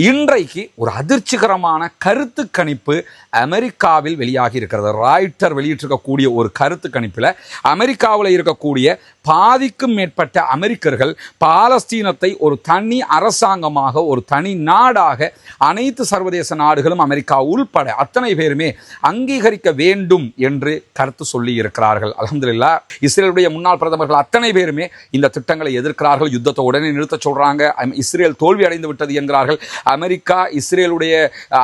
இன்றைக்கு ஒரு அதிர்ச்சிகரமான கருத்து கணிப்பு அமெரிக்காவில் வெளியாகி இருக்கிறது. ராய்ட்டர் வெளியிட்டிருக்கக்கூடிய ஒரு கருத்து கணிப்பில் அமெரிக்காவில் இருக்கக்கூடிய பாதிக்கும் மேற்பட்ட அமெரிக்கர்கள் பாலஸ்தீனத்தை ஒரு தனி அரசாங்கமாக, ஒரு தனி நாடாக அனைத்து சர்வதேச நாடுகளும் அமெரிக்கா உள்பட அத்தனை பேருமே அங்கீகரிக்க வேண்டும் என்று கருத்து சொல்லி இருக்கிறார்கள். அல்ஹம்துலில்லாஹ், இஸ்ரேலுடைய முன்னாள் பிரதமர்கள் அத்தனை பேருமே இந்த திட்டங்களை எதிர்க்கிறார்கள். யுத்தத்தை உடனே நிறுத்த சொல்றாங்க. இஸ்ரேல் தோல்வி அடைந்து விட்டது என்கிறார்கள். அமெரிக்கா இஸ்ரேலுடைய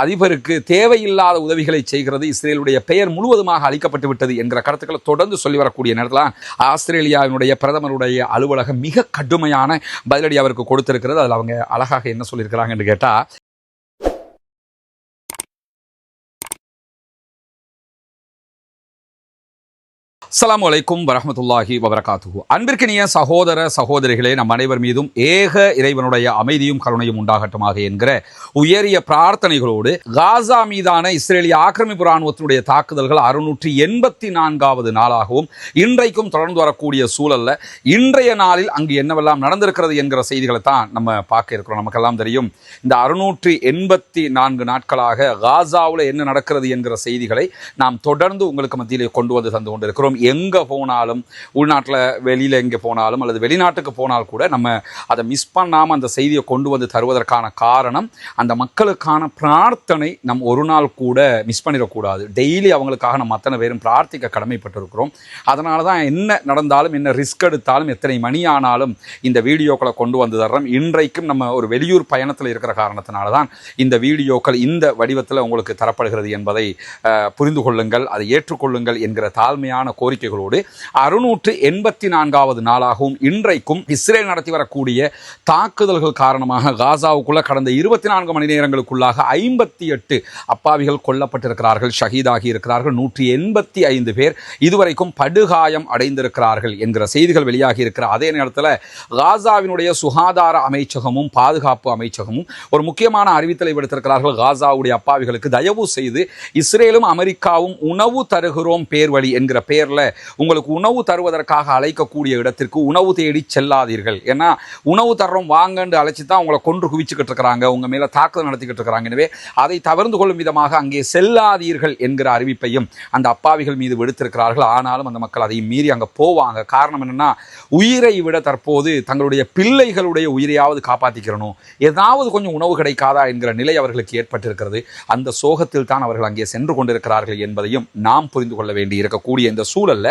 அதிபருக்கு தேவையில்லாத உதவிகளை செய்கிறது, இஸ்ரேலுடைய பெயர் முழுவதுமாக அளிக்கப்பட்டு விட்டது என்கிற கருத்துக்களை தொடர்ந்து சொல்லி வரக்கூடிய நேரத்தில் ஆஸ்திரேலியாவினுடைய பிரதமருடைய அலுவலகம் மிக கடுமையான பதிலடி அவருக்கு கொடுத்திருக்கிறது. அதில் அவங்க அழகாக என்ன சொல்லியிருக்கிறாங்க என்று கேட்டா, அஸ்ஸலாமு அலைக்கும் வரஹ்மத்துல்லாஹி வபரகாத்துஹு. அன்பிற்கினிய சகோதர சகோதரிகளே, நம் அனைவர் மீதும் ஏக இறைவனுடைய அமைதியும் கருணையும் உண்டாகட்டுமாக என்கிற உயரிய பிரார்த்தனைகளோடு, காசா மீதான இஸ்ரேலிய ஆக்கிரமிப்பு இராணுவத்தினுடைய தாக்குதல்கள் 684வது நாளாகவும் இன்றைக்கும் தொடர்ந்து வரக்கூடிய சூழல்ல இன்றைய நாளில் அங்கு என்னவெல்லாம் நடந்திருக்கிறது என்கிற செய்திகளை தான் நம்ம பார்க்க இருக்கிறோம். நமக்கெல்லாம் தெரியும், இந்த 684 நாட்களாக காசாவில் என்ன நடக்கிறது என்கிற செய்திகளை நாம் தொடர்ந்து உங்களுக்கு மத்தியிலே கொண்டு வந்து தந்து கொண்டிருக்கிறோம். எங்கே போனாலும், உள்நாட்டில் வெளியில் எங்கே போனாலும் அல்லது வெளிநாட்டுக்கு போனால் கூட நம்ம அதை மிஸ் பண்ணாமல் அந்த செய்தியை கொண்டு வந்து தருவதற்கான காரணம், அந்த மக்களுக்கான பிரார்த்தனை நம் ஒரு நாள் கூட மிஸ் பண்ணிடக்கூடாது. டெய்லி அவங்களுக்காக நம்ம அத்தனை பேரும் பிரார்த்திக்க கடமைப்பட்டிருக்கிறோம். அதனால தான் என்ன நடந்தாலும், என்ன ரிஸ்க் எடுத்தாலும், எத்தனை மணி ஆனாலும் இந்த வீடியோக்களை கொண்டு வந்து தர்றோம். இன்றைக்கும் நம்ம ஒரு வெளியூர் பயணத்தில் இருக்கிற காரணத்தினால தான் இந்த வீடியோக்கள் இந்த வடிவத்தில் உங்களுக்கு தரப்படுகிறது என்பதை புரிந்து கொள்ளுங்கள், அதை ஏற்றுக்கொள்ளுங்கள் என்கிற தாழ்மையான கோரிக்கைகளோடு 684வது நாளாகவும் இன்றைக்கும் இஸ்ரேல் நடத்தி வரக்கூடிய தாக்குதல்கள் காரணமாக காசாவுக்குள்ள கடந்த 24 மணி நேரங்களுக்குள்ளாக 58 அப்பாவிகள் கொல்லப்பட்டிருக்கிறார்கள், ஷஹீதாகி இருக்கிறார்கள். 185 பேர் இதுவரைக்கும் படுகாயம் அடைந்திருக்கிறார்கள் என்கிற செய்திகள் வெளியாகி இருக்கிற அதே நேரத்தில் காசாவினுடைய சுகாதார அமைச்சகமும் பாதுகாப்பு அமைச்சகமும் ஒரு முக்கியமான அறிவித்தலை விடுத்திருக்கிறார்கள். காசாவுடைய அப்பாவிகளுக்கு தயவு செய்து இஸ்ரேலும் அமெரிக்காவும் உணவு தருகிறோம் பேர் வழி என்கிற பேர்ல உங்களுக்கு உணவு தருவதற்காக அழைக்கக்கூடிய இடத்திற்கு உணவு தேடி செல்லாதீர்கள். ஏன்னா உணவு தர்றோம் வாங்கன்னு அழைச்சி தான் உங்களை கொன்று குவிச்சுக்கிட்டு இருக்கிறாங்க, உங்க மேல தாக்குதல் நடத்திக்கிட்டு இருக்கிறாங்க. எனவே அதை தவிர்த்து கொள்ளும் விதமாக அங்கே செல்லாதீர்கள் என்கிற அறிவிப்பையும் அந்த அப்பாவிகள் மீது விடுத்திருக்கிறார்கள். ஆனாலும் அந்த மக்கள் அதையும் மீறி அங்கே போவாங்க. காரணம் என்னன்னா, உயிரை விட தற்போது தங்களுடைய பிள்ளைகளுடைய உயிரையாவது காப்பாற்றிக்கிறணும், ஏதாவது கொஞ்சம் உணவு கிடைக்காதா என்கிற நிலை அவர்களுக்கு ஏற்பட்டிருக்கிறது. அந்த சோகத்தில் தான் அவர்கள் அங்கே சென்று கொண்டிருக்கிறார்கள் என்பதையும் நாம் புரிந்து கொள்ள வேண்டி இருக்கக்கூடிய இந்த சூழல்ல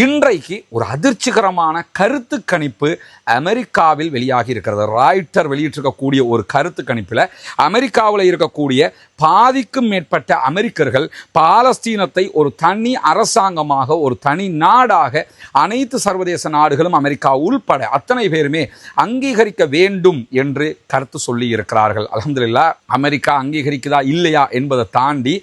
இன்றைக்கு ஒரு அதிர்ச்சிகரமான கருத்து கணிப்பு அமெரிக்காவில் வெளியாகி இருக்கிறது. ராய்ட்டர் வெளியிட்டிருக்கக்கூடிய ஒரு கருத்து கணிப்பில் அமெரிக்காவில் இருக்கக்கூடிய பாதிக்கும் மேற்பட்ட அமெரிக்கர்கள் பாலஸ்தீனத்தை ஒரு தனி அரசாங்கமாக, ஒரு தனி நாடாக அனைத்து சர்வதேச நாடுகளும் அமெரிக்கா உள்பட அத்தனை பேருமே அங்கீகரிக்க வேண்டும் என்று கருத்து சொல்லி இருக்கிறார்கள். அல்ஹம்துலில்லாஹ், அமெரிக்கா அங்கீகரிக்குதா இல்லையா என்பதை தாண்டி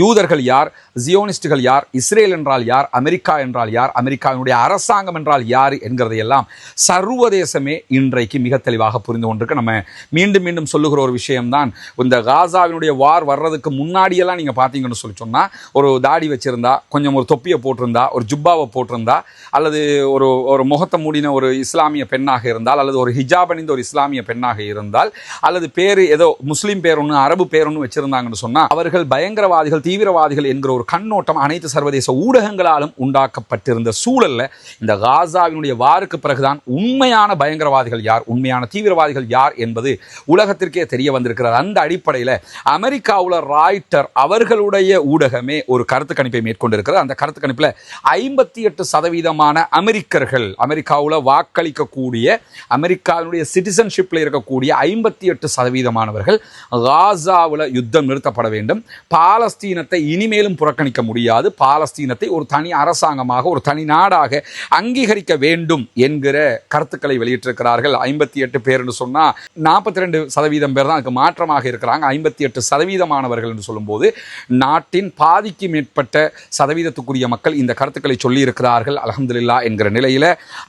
யூதர்கள் யார், ஜியோனிஸ்டுகள் யார், இஸ்ரேல் என்றால் யார், அமெரிக்கா என்றால் யார், அமெரிக்காவினுடைய அரசாங்கம் என்றால் யார் என்கிறதையெல்லாம் சர்வதேசமே இன்றைக்கு மிக தெளிவாக புரிந்து கொண்டிருக்கு. நம்ம மீண்டும் மீண்டும் சொல்லுகிற ஒரு விஷயம்தான், இந்த காசாவினுடைய வார் வர்றதுக்கு முன்னாடியெல்லாம் நீங்கள் பார்த்தீங்கன்னு சொல்லி சொன்னால், ஒரு தாடி வச்சிருந்தா, கொஞ்சம் ஒரு தொப்பியை போட்டிருந்தா, ஒரு ஜுப்பாவை போட்டிருந்தா, அல்லது ஒரு ஒரு முகத்தை மூடின ஒரு இஸ்லாமிய பெண்ணாக இருந்தால், அல்லது ஒரு ஹிஜாப் அணிந்த ஒரு இஸ்லாமிய பெண்ணாக இருந்தால், அல்லது பேர் ஏதோ முஸ்லீம் பேர் ஒன்று, அரபு பேர் ஒன்று வச்சிருந்தாங்கன்னு சொன்னால் அவர்கள் பயங்கரவாதிகள், தீவிரவாதிகள் என்கிற ஒரு கண்ணோட்டம் அனைத்து சர்வதேச ஊடகங்களாலும் உண்டாக்கப்பட்டிருந்த சூழல்ல இந்த காசாவினுடைய வாருக்கு பிறகுதான் உண்மையான பயங்கரவாதிகள் யார், உண்மையான தீவிரவாதிகள் யார் என்பது உலகத்திற்கே தெரிய வந்திருக்கிறது. அந்த அடிப்படையில் அமெரிக்காவில் ராய்ட்டர் அவர்களுடைய ஊடகமே ஒரு கருத்து கணிப்பை மேற்கொண்டிருக்கிறது. அந்த கருத்து கணிப்பில் 58% அமெரிக்கர்கள், அமெரிக்காவில் வாக்களிக்கக்கூடிய, அமெரிக்காவினுடைய சிட்டிசன்ஷிப்பில் இருக்கக்கூடிய 58% காசாவில் யுத்தம் நிறுத்தப்பட வேண்டும், பாலஸ்தீனத்தை இனிமேலும் புறக்கணிக்க முடியாது, பாலஸ்தீனத்தை ஒரு தனி அரசாங்கமாக, ஒரு தனி நாடாக அங்கீகரிக்க வேண்டும் என்கிற கருத்துக்களை வெளியிட்டிருக்கிறார்கள். 58 பேர் என்று சொன்னால் 42% பேர் தான் அதுக்கு மாற்றமாக இருக்கிறாங்க. 58% சதவீதமானவர்கள் என்று சொல்லும்போது நாட்டின் பாதிக்கு மேற்பட்ட சதவீதத்துக்குரிய மக்கள் இந்த கருத்துக்களை சொல்லியிருக்கிறார்கள் அல்ஹம்துலில்லாஹ் என்கிற நிலையில்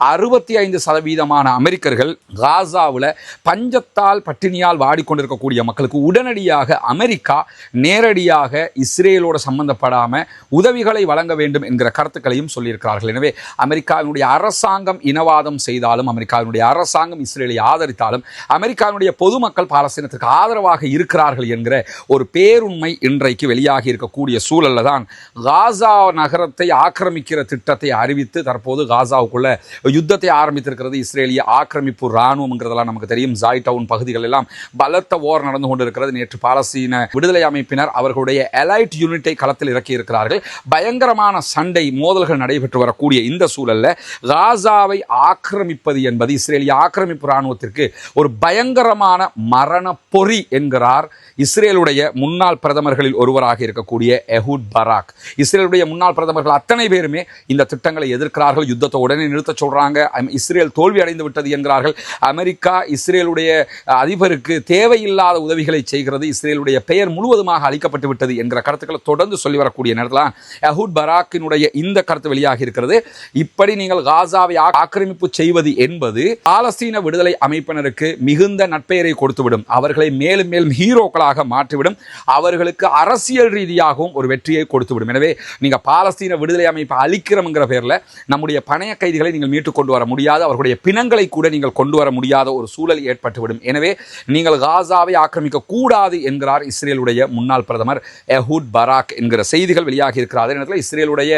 65% அமெரிக்கர்கள் காசாவில் பஞ்சத்தால் பட்டினியால் வாடிக்கொண்டிருக்கக்கூடிய மக்களுக்கு உடனடியாக அமெரிக்கா நேரடியாக இஸ்ரேலோடு சம்பந்தப்படாமல் உதவிகளை வழங்க வேண்டும் என்கிற கருத்துக்களையும் சொல்லியிருக்கிறார்கள். எனவே அமெரிக்காவினுடைய அரசாங்கம் இனவாதம் செய்தாலும், அமெரிக்காவினுடைய அரசாங்கம் இஸ்ரேலை ஆதரித்தாலும், அமெரிக்காவினுடைய பொதுமக்கள் பாலஸ்தீனத்திற்கு ஆதரவாக இருக்கிறார்கள் என்கிற ஒரு பேருண்மை இன்றைக்கு வெளியாகி இருக்கக்கூடிய சூழல்ல தான் காசா நகரத்தை ஆக்கிரமிக்கிற திட்டத்தை அறிவித்து தற்போது காசாவுக்குள்ள யுத்தத்தை ஆரம்பித்திருக்கிறது இஸ்ரேலிய ஆக்கிரமிப்பு இராணுவம்ங்கிறதெல்லாம் நமக்கு தெரியும். ஜாய் டவுன் பகுதிகள் எல்லாம் பலத்த போர் நடந்து கொண்டிருக்கிறது. நேற்று பாலஸ்தீன விடுதலை அமைப்பினர் அவர்களுடைய எலைட் யூனிட்டை களத்தில் இறக்கி இருக்கிறார்கள். பயங்கரமான சண்டை மோதல்கள் நடைபெற்று வரக்கூடிய இந்த சூழல்ல காசாவை ஆக்கிரமிப்பது என்பது இஸ்ரேலிய ஆக்கிரமிப்பு இராணுவத்திற்கு ஒரு பயங்கரமான மரண பொறி என்கிறார் இஸ்ரேலுடைய முன்னாள் பிரதமர்களில் ஒருவராக இருக்கக்கூடிய எஹூட் பராக். இஸ்ரேலுடைய முன்னாள் பிரதமர்கள் அத்தனை பேருமே இந்த திட்டங்களை எதிர்க்கிறார்கள். யுத்தத்தை உடனே நிறுத்த சொல்றாங்க. இஸ்ரேல் தோல்வி அடைந்து விட்டது என்கிறார்கள். அமெரிக்கா இஸ்ரேலுடைய அதிபருக்கு தேவையில்லாத உதவிகளை செய்கிறது, இஸ்ரேலுடைய பெயர் முழுவதுமாக அளிக்கப்பட்டு விட்டது என்கிற கருத்துக்களை தொடர்ந்து சொல்லி வரக்கூடிய நேரத்தில் எஹூட் பராக்கினுடைய இந்த கருத்து வெளியாகி இருக்கிறது. இப்படி நீங்கள் காசாவை ஆக்கிரமிப்பு செய்வது என்பது பாலஸ்தீன விடுதலை அமைப்பினருக்கு மிகுந்த நட்பெயரை கொடுத்துவிடும், அவர்களை மேலும் மேலும் ஹீரோக்களாக மாற்றிவிடும், அவர்களுக்கு அரசியல் ரீதியாகவும் ஒரு வெற்றியை கொடுத்துவிடும். எனவே நீங்க பாலஸ்தீன விடுதலை அமைப்பு அளிக்கிறோம்ங்கிற பேர்ல நம்முடைய பணைய கைதிகளை நீங்கள் மீட்டுக் கொண்டு வர முடியாது, அவர்களுடைய பிணங்களை கூட நீங்கள் கொண்டு வர முடியாத ஒரு சூழல் ஏற்பட்டுவிடும். எனவே நீங்கள் காசாவை ஆக்கிரமிக்க கூடாது என்கிறார் இஸ்ரேலுடைய முன்னாள் பிரதமர் எஹூட் பராக் என்கிற செய்திகள் வெளியாகி இருக்கிற அதே நேரத்தில் இஸ்ரேலுடைய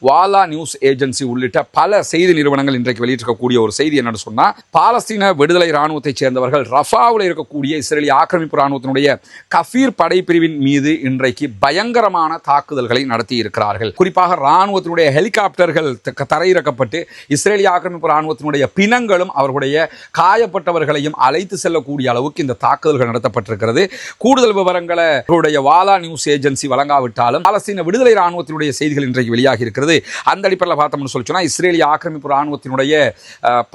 வாலா நியூஸ் ஏஜென்சி உள்ளிட்ட பல செய்தி நிறுவனங்கள் இன்றைக்கு வெளியிட்டிருக்கக்கூடிய ஒரு செய்தி என்னன்னு சொன்னா, பாலஸ்தீன விடுதலை ராணுவத்தைச் சேர்ந்தவர்கள் ரஃபாவில் இருக்கக்கூடிய இஸ்ரேலிய ஆக்கிரமிப்பு ராணுவத்தினுடைய கஃபீர் படைப்பிரிவின் மீது இன்றைக்கு பயங்கரமான தாக்குதல்களை நடத்தி இருக்கிறார்கள். குறிப்பாக ராணுவத்தினுடைய ஹெலிகாப்டர்கள் தரையிறக்கப்பட்டு இஸ்ரேலிய ஆக்கிரமிப்பு ராணுவத்தினுடைய பிணங்களும் அவர்களுடைய காயப்பட்டவர்களையும் அழைத்து செல்லக்கூடிய அளவுக்கு இந்த தாக்குதல்கள் நடத்தப்பட்டிருக்கிறது. கூடுதல் விவரங்களை வாலா நியூஸ் ஏஜென்சி வழங்காவிட்டாலும் பாலஸ்தீன விடுதலை ராணுவத்தினுடைய செய்திகள் இன்றைக்கு வெளியாகி இருக்கிறது. அந்த அடிப்படையில் பார்த்தோம்னு சொல்லிச்சோன்னா இஸ்ரேலிய ஆக்கிரமிப்பு ராணுவத்தினுடைய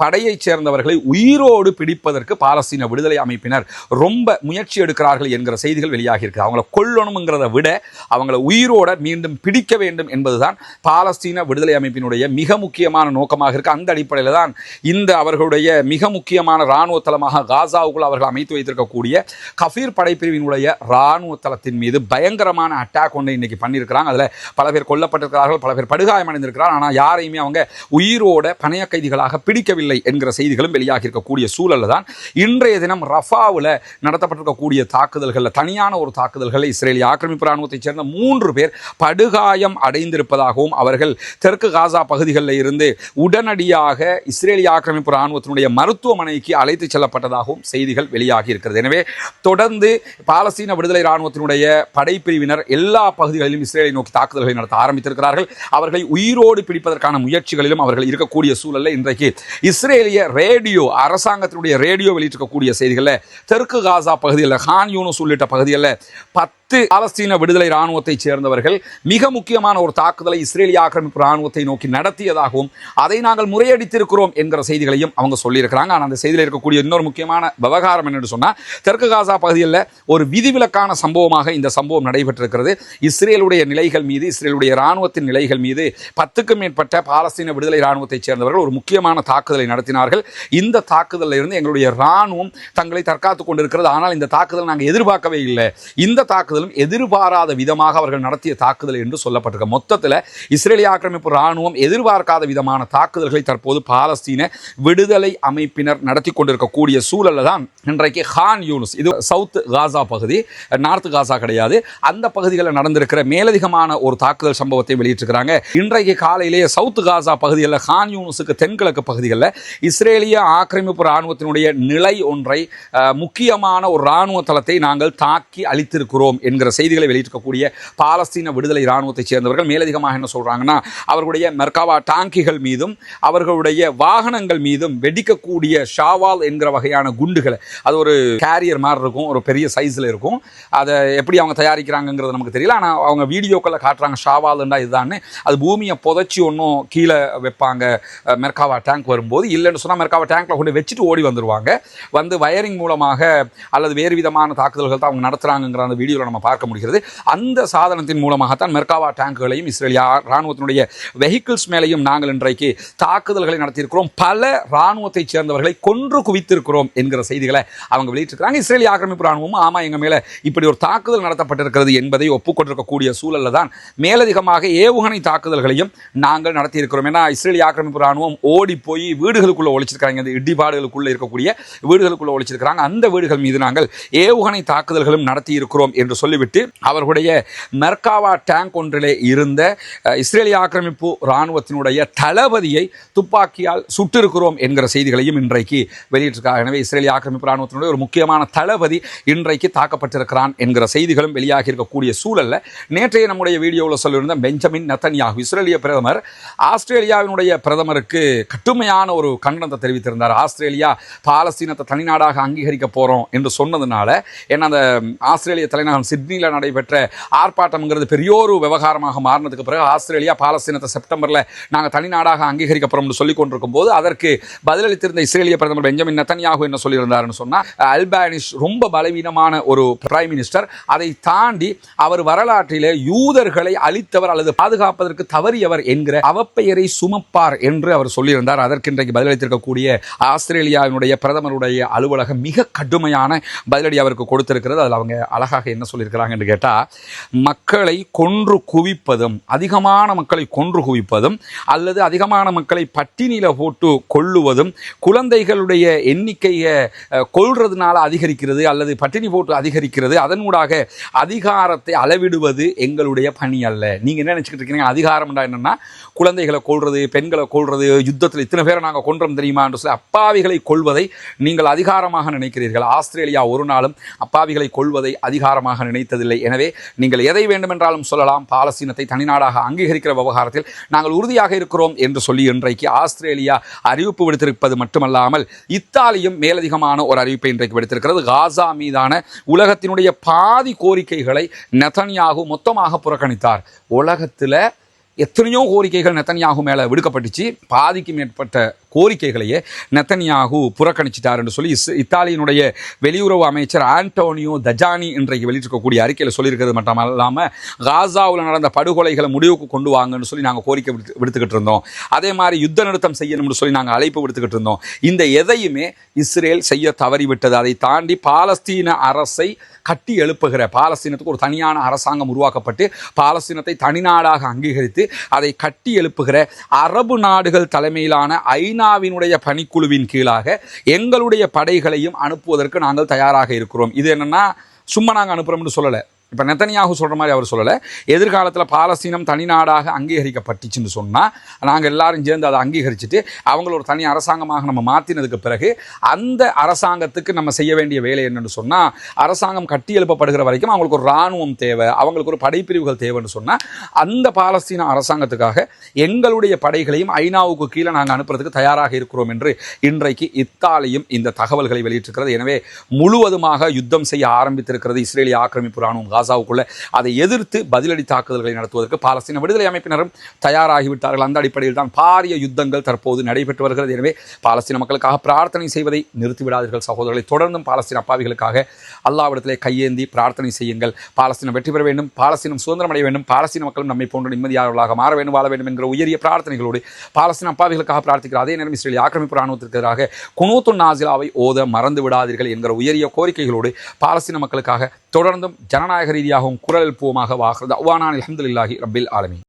படையைச் சேர்ந்தவர்களை உயிரோடு பிடிப்பதற்கு பாலஸ்தீன விடுதலை அமைப்பினர் ரொம்ப முயற்சி எடுக்கிறார்கள் என்கிற செய்திகள் வெளியாகி இருக்கு. அவங்களை கொல்லணும்ங்கிறத விட அவங்களை உயிரோட மீண்டும் பிடிக்க வேண்டும் என்பதுதான் பாலஸ்தீன விடுதலை அமைப்பினுடைய மிக முக்கியமான நோக்கமாக இருக்கு. அந்த அடிப்படையில் தான் இந்த அவர்களுடைய மிக முக்கியமான இராணுவ தளமாக காசாவுக்குள் அவர்கள் அமைத்து வைத்திருக்கக்கூடிய கஃபீர் படைப்பிரிவினுடைய இராணுவ தளத்தின் மீது பயங்கரமான அட்டாக் ஒன்று இன்னைக்கு பண்ணியிருக்கிறாங்க. அதில் பல பேர் கொல்லப்பட்டிருக்கிறார்கள், பல பேர் படுகாயமடைந்திருக்கிறார்கள். ஆனால் யாரையுமே அவங்க உயிரோட பணைய கைதிகளாக பிடிக்கவில்லை என்கிற செய்திகளும் வெளியாகி இருக்கக்கூடிய சூழல்ல தான் இன்றைய தினம் ரஃபாவில் நடத்தப்பட்டிருக்கக்கூடிய தாக்குதல்களில் தனியான ஒரு தாக்குதல்களை இஸ்ரேலிய ஆக்கிரமிப்பு ராணுவத்தைச் சேர்ந்த 3 பேர் படுகாயம் அடைந்திருப்பதாகவும் அவர்கள் தெற்கு காசா பகுதிகளில் இருந்து உடனடியாக இஸ்ரேலிய ஆக்கிரமிப்பு ராணுவத்தினுடைய மருத்துவமனைக்கு அழைத்து செல்லப்பட்டதாகவும் செய்திகள் வெளியாகி இருக்கிறது. எனவே தொடர்ந்து பாலஸ்தீன விடுதலை ராணுவத்தினுடைய படைப்பிரிவினர் எல்லா பகுதிகளிலும் இஸ்ரேலை நோக்கி தாக்குதல்களை நடத்த ஆரம்பித்திருக்கிறார்கள். அவர்களை உயிரோடு பிடிப்பதற்கான முயற்சிகளிலும் அவர்கள் இருக்கக்கூடிய சூழலில் இன்றைக்கு இஸ்ரேலிய ரேடியோ அரசாங்கத்தினுடைய ரேடியோ வெளியிட்டிருக்கக்கூடிய செய்திகளில் தெற்கு காசா பகுதியில் கான் யூனுஸ் உள்ளிட்ட பகுதிகளில் 10 பாலஸ்தீன விடுதலை ராணுவத்தைச் சேர்ந்தவர்கள் மிக முக்கியமான ஒரு தாக்குதலை இஸ்ரேலிய ஆக்கிரமிப்பு ராணுவத்தை நோக்கி நடத்தியதாகவும் அதை நாங்கள் முறையடித்திருக்கிறோம் என்கிற செய்திகளையும் அவங்க சொல்லியிருக்கிறாங்க. ஆனால் அந்த செய்தியில் இருக்கக்கூடிய இன்னொரு முக்கியமான விவகாரம் என்னன்னு சொன்னால், தெற்கு காசா பகுதியில் ஒரு விதிவிலக்கான சம்பவமாக இந்த சம்பவம் நடைபெற்றிருக்கிறது. இஸ்ரேலுடைய நிலைகள் மீது, இஸ்ரேலுடைய ராணுவத்தின் நிலைகள் மீது 10க்கும் மேற்பட்ட பாலஸ்தீன விடுதலை ராணுவத்தைச் சேர்ந்தவர்கள் ஒரு முக்கியமான தாக்குதலை நடத்தினார்கள். இந்த தாக்குதலில் இருந்து எங்களுடைய ராணுவம் தங்களை தற்காத்துக் கொண்டிருக்கிறது. ஆனால் இந்த தாக்குதல் நாங்கள் எதிர்பார்க்கவே இல்லை. இந்த தாக்குதலும் எதிர்பாராத விதமாக அவர்கள் நடத்திய தாக்குதல் என்று சொல்லப்பட்டிருக்க. மொத்தத்தில் இஸ்ரேலிய ஆக்கிரமிப்பு ராணுவம் எதிர்பார்க்காத விதமான தாக்குதல்களை தற்போது பாலஸ்தீன விடுதலை அமைப்பினர் நடத்தி கொண்டிருக்கக்கூடிய சூழல்ல தான் இன்றைக்கு கான் யூனுஸ், இது சவுத் காசா பகுதி, நார்த் காசா கிடையாது, அந்த பகுதிகளில் நடந்திருக்கிற மேலதிகமான ஒரு தாக்குதல் சம்பவத்தை வெளியிட்டிருக்கிறாங்க. இன்றைக்கு காலையிலேயே சவுத் காசா பகுதியில் கான் யூனுஸுக்கு தென்கிழக்கு பகுதிகளில் இஸ்ரேலிய ஆக்கிரமிப்பு ராணுவத்தினுடைய நிலை ஒன்றை, முக்கியமான ஒரு ராணுவ தளத்தை நாங்கள் தாக்கி அளித்திருக்கிறோம் என்கிற செய்திகளை வெளியிட்டிருக்கக்கூடிய பாலஸ்தீன விடுதலை ராணுவத்தைச் சேர்ந்தவர்கள் மேலதிகமாக என்ன சொல்றாங்கன்னா, அவர்களுடைய மெர்காவா டாங்கிகள் மீதும் அவர்களுடைய வாகனங்கள் மீதும் வெடிக்கக்கூடிய ஷாவால் என்கிற வகையான குண்டுகளை, அது ஒரு கேரியர் மாதிரி இருக்கும், ஒரு பெரிய சைஸில் இருக்கும், அதை எப்படி அவங்க தயாரிக்கிறாங்கிறது நமக்கு தெரியல. ஆனால் அவங்க வீடியோக்களில் காட்டுறாங்க ஷாவால்ண்டா இதுதான். அது பூமியை புதைச்சி ஒன்றும் கீழே வைப்பாங்க மெர்காவா டேங்க் வரும்போது, இல்லைன்னு சொன்னால் மெர்காவா டேங்க்ல கொண்டு வச்சுட்டு ஓடி வந்துடுவாங்க. வந்து வயரிங் மூலமாக அல்லது வேறு விதமான தாக்குதல்கள் தான் அவங்க நடத்துகிறாங்க செஞ்சாங்கிற அந்த வீடியோவில் நம்ம பார்க்க முடிகிறது. அந்த சாதனத்தின் மூலமாகத்தான் மெர்காவா டேங்குகளையும் இஸ்ரேலிய ராணுவத்தினுடைய வெஹிக்கிள்ஸ் மேலேயும் நாங்கள் இன்றைக்கு தாக்குதல்களை நடத்தியிருக்கிறோம், பல ராணுவத்தைச் சேர்ந்தவர்களை கொன்று குவித்திருக்கிறோம் என்கிற செய்திகளை அவங்க வெளியிட்டிருக்கிறாங்க. இஸ்ரேலிய ஆக்கிரமிப்பு ராணுவமும் ஆமா எங்க மேல இப்படி ஒரு தாக்குதல் நடத்தப்பட்டிருக்கிறது என்பதை ஒப்புக்கொண்டிருக்கக்கூடிய சூழல்ல தான் மேலதிகமாக ஏவுகணை தாக்குதல்களையும் நாங்கள் நடத்தியிருக்கிறோம். ஏன்னா இஸ்ரேலிய ஆக்கிரமிப்பு ராணுவம் ஓடி போய் வீடுகளுக்குள்ள ஒழிச்சிருக்காங்க, இந்த இடிபாடுகளுக்குள்ள இருக்கக்கூடிய வீடுகளுக்குள்ள ஒழிச்சிருக்கிறாங்க. அந்த வீடுகள் மீது நாங்கள் ஏவுகணை தாக்குதல்களும் நடத்தி இருக்கிறோம் என்று சொல்லிவிட்டு அவர்களுடைய மெர்காவா டேங்க் ஒன்றிலே இருந்த இஸ்ரேலிய ஆக்கிரமிப்பு ராணுவத்தினுடைய தளபதியை துப்பாக்கியால் சுட்டிருக்கிறோம் என்கிற செய்திகளையும் இன்றைக்கு வெளியிட்டிருக்காங்க. எனவே இஸ்ரேலிய ஆக்கிரமிப்பு ராணுவத்தினுடைய ஒரு முக்கியமான தளபதி இன்றைக்கு தாக்கப்பட்டிருக்கிறான் என்கிற செய்திகளும் வெளியாகி இருக்கக்கூடிய சூழல்ல நேற்றைய நம்முடைய வீடியோவில் சொல்லியிருந்த பெஞ்சமின் நெத்தன்யாகு இஸ்ரேலிய பிரதமர் ஆஸ்திரேலியாவினுடைய பிரதமருக்கு கடுமையான ஒரு கண்டனத்தை தெரிவித்திருந்தார். ஆஸ்திரேலியா பாலஸ்தீனத்தை தனிநாடாக அங்கீகரிக்க போறோம் என்று சொன்னதுனால, ஏன்னா அந்த ஆஸ்திரேலிய தலைநகரம் சிட்னியில் நடைபெற்ற ஆர்ப்பாட்டம்ங்கிறது பெரியோரு விவகாரமாக மாறினதுக்கு பிறகு ஆஸ்திரேலியா பாலஸ்தீனத்தை செப்டம்பர்ல நாங்கள் தனிநாடாக அங்கீகரிக்க போறோம் என்று சொல்லிக் கொண்டிருக்கும் போது அதற்கு பதிலளித்திருந்த இஸ்ரேலிய பிரதமர் பெஞ்சமின் நெத்தன்யாகு என்ன சொல்லியிருந்தார்னு சொன்னா, அல்பானிஸ் ரொம்ப பலவீனமான ஒரு பிரைம் மினிஸ்டர், அதை தாண்டி அவர் வரலாற்றிலே யூதர்களை அழித்தவர் அல்லது பாதுகாப்பதற்கு தவறியவர் என்கிற அவப்பெயரை சுமப்பார் என்று அவர் சொல்லியிருந்தார். அதற்கு இன்றைக்கு பதிலளித்திருக்கக்கூடிய ஆஸ்திரேலியாவினுடைய பிரதமருடைய அலுவலகம் மிக கடுமையான பதிலடி அவருக்கு கொடுத்திருக்கிறது. அதில் அவங்க அழகாக என்ன சொல்லியிருக்கிறாங்க என்று கேட்டால், மக்களை கொன்று குவிப்பதும், அதிகமான மக்களை கொன்று குவிப்பதும் அல்லது அதிகமான மக்களை பட்டினியில போட்டு கொள்ளுவதும், குழந்தைகளுடைய எண்ணிக்கையை கொள்றதுனால அதிகரிக்கிறது அல்லது பட்டினி போட்டு அதிகரிக்கிறது, அதனூடாக அதிகாரத்தை அளவிடுவது எங்களுடைய பணி அல்ல. நீங்க என்ன நினைச்சுக்கிட்டு இருக்கீங்க? அதிகாரம் என்னன்னா குழந்தைகளை கொள்றது, பெண்களை கொள்றது, யுத்தத்தில் இத்தனை பேரை நாங்கள் கொன்றோம் தெரியுமா என்று சொல்லி அப்பாவிகளை கொள்வதை நீங்கள் அதிகாரமாக நினைக்கிறீர்கள். ஆஸ்திரேலியா ஒரு நாளும் அப்பாவிகளை கொள்வதை அதிகாரமாக நினைத்ததில்லை. எனவே நீங்கள் எதை வேண்டுமென்றாலும் சொல்லலாம், பாலஸ்தீனத்தை தனிநாடாக அங்கீகரிக்கிற விவகாரத்தில் நாங்கள் உறுதியாக இருக்கிறோம் என்று சொல்லி இன்றைக்கு ஆஸ்திரேலியா அறிவிப்பு விடுத்திருப்பது மட்டுமல்லாமல் இத்தாலியும் மேலதிகமான ஒரு அறிவிப்பை இன்றைக்கு விடுத்திருக்கிறது. காசா மீதான உலகத்தினுடைய பாதி கோரிக்கைகளை நெதன்யாகு மொத்தமாக புறக்கணித்தார். உலகத்தில் எத்தனையோ கோரிக்கைகள் நெதன்யாகு மேலே விடுக்கப்பட்டுச்சு, பாதிக்கு மேற்பட்ட கோரிக்கைகளையே நெதன்யாகு புறக்கணிச்சிட்டார் என்று சொல்லி இத்தாலியினுடைய வெளியுறவு அமைச்சர் ஆண்டோனியோ தஜானி இன்றைக்கு வெளியிட்டிருக்கக்கூடிய அறிக்கையில் சொல்லியிருக்கிறது மட்டுமல்லாமல், காசாவில் நடந்த படுகொலைகளை முடிவுக்கு கொண்டு வாங்கன்னு சொல்லி நாங்கள் கோரிக்கை விடுத்துக்கிட்டு இருந்தோம். அதே மாதிரி யுத்த நிறுத்தம் செய்யணும்னு சொல்லி நாங்கள் அழைப்பு விடுத்துக்கிட்டு இருந்தோம். இந்த எதையுமே இஸ்ரேல் செய்ய தவறிவிட்டது. அதை தாண்டி பாலஸ்தீன அரசை கட்டி எழுப்புகிற, பாலஸ்தீனத்துக்கு ஒரு தனியான அரசாங்கம் உருவாக்கப்பட்டு பாலஸ்தீனத்தை தனிநாடாக அங்கீகரித்து அதை கட்டி எழுப்புகிற அரபு நாடுகள் தலைமையிலான ஐநாவினுடைய பணிக்குழுவின் கீழாக எங்களுடைய படைகளையும் அனுப்புவதற்கு நாங்கள் தயாராக இருக்கிறோம். இது என்னன்னா சும்மா நாங்கள் அனுப்புறோம்னு சொல்லலை. இப்போ நெதன்யாகு சொல்கிற மாதிரி அவர் சொல்லலை. எதிர்காலத்தில் பாலஸ்தீனம் தனிநாடாக அங்கீகரிக்கப்பட்டுச்சுன்னு சொன்னால் நாங்கள் எல்லாரும் சேர்ந்து அதை அங்கீகரிச்சுட்டு அவங்கள ஒரு தனி அரசாங்கமாக நம்ம மாற்றினதுக்கு பிறகு அந்த அரசாங்கத்துக்கு நம்ம செய்ய வேண்டிய வேலை என்னென்னு சொன்னால், அரசாங்கம் கட்டி எழுப்பப்படுகிற வரைக்கும் அவங்களுக்கு ஒரு இராணுவம் தேவை, அவங்களுக்கு ஒரு படைப்பிரிவுகள் தேவைன்னு சொன்னால் அந்த பாலஸ்தீன அரசாங்கத்துக்காக எங்களுடைய படைகளையும் ஐநாவுக்கு கீழே நாங்கள் அனுப்புறதுக்கு தயாராக இருக்கிறோம் என்று இன்றைக்கு இத்தாலியும் இந்த தகவல்களை வெளியிட்டிருக்கிறது. எனவே முழுவதுமாக யுத்தம் செய்ய ஆரம்பித்திருக்கிறது இஸ்ரேலிய ஆக்கிரமிப்பு ராணுவம் காசாவுக்குள்ள. அதை எதிர்த்து பதிலடி தாக்குதல்களை நடத்துவதற்கு பாலஸ்தீன விடுதலை அமைப்பினரும் தயாராகிவிட்டார்கள். அந்த அடிப்படையில் தான் பாரிய யுத்தங்கள் தற்போது நடைபெற்று வருகிறது. எனவே பாலஸ்தீன மக்களுக்காக பிரார்த்தனை செய்வதை நிறுத்திவிடாதீர்கள் சகோதரர்களை. தொடர்ந்தும் பாலஸ்தீன அப்பாவிகளுக்காக அல்லாஹ்விடத்திலே கையேந்தி பிரார்த்தனை செய்யுங்கள். பாலஸ்தீனம் வெற்றி பெற வேண்டும், பாலஸ்தீனம் சுதந்திரம் அடைய வேண்டும், பாலஸ்தீன மக்களும் நம்மை போன்ற நிம்மதியாளர்களாக மாற வேண்டும், வாழ வேண்டும் என்கிற உயரிய பிரார்த்தனைகளோடு பாலஸ்தீன அப்பாவிகளுக்காக பிரார்த்திக்கிறார். அதே நேரம் இஸ்ரேல் ஆக்கிரமிப்பு ராணுவத்திற்கு எதிராக குனூத்துன் நாசிலாவை ஓத மறந்து விடாதீர்கள் என்கிற உயரிய கோரிக்கைகளோடு பாலஸ்தீன மக்களுக்காக தொடர்ந்தும் ஜனநாயக ரீதியாகவும் குரல் எழுப்புவோமாக வாகிறது. அல்ஹம்துலில்லாஹி ரப்பில் ஆலமீன்.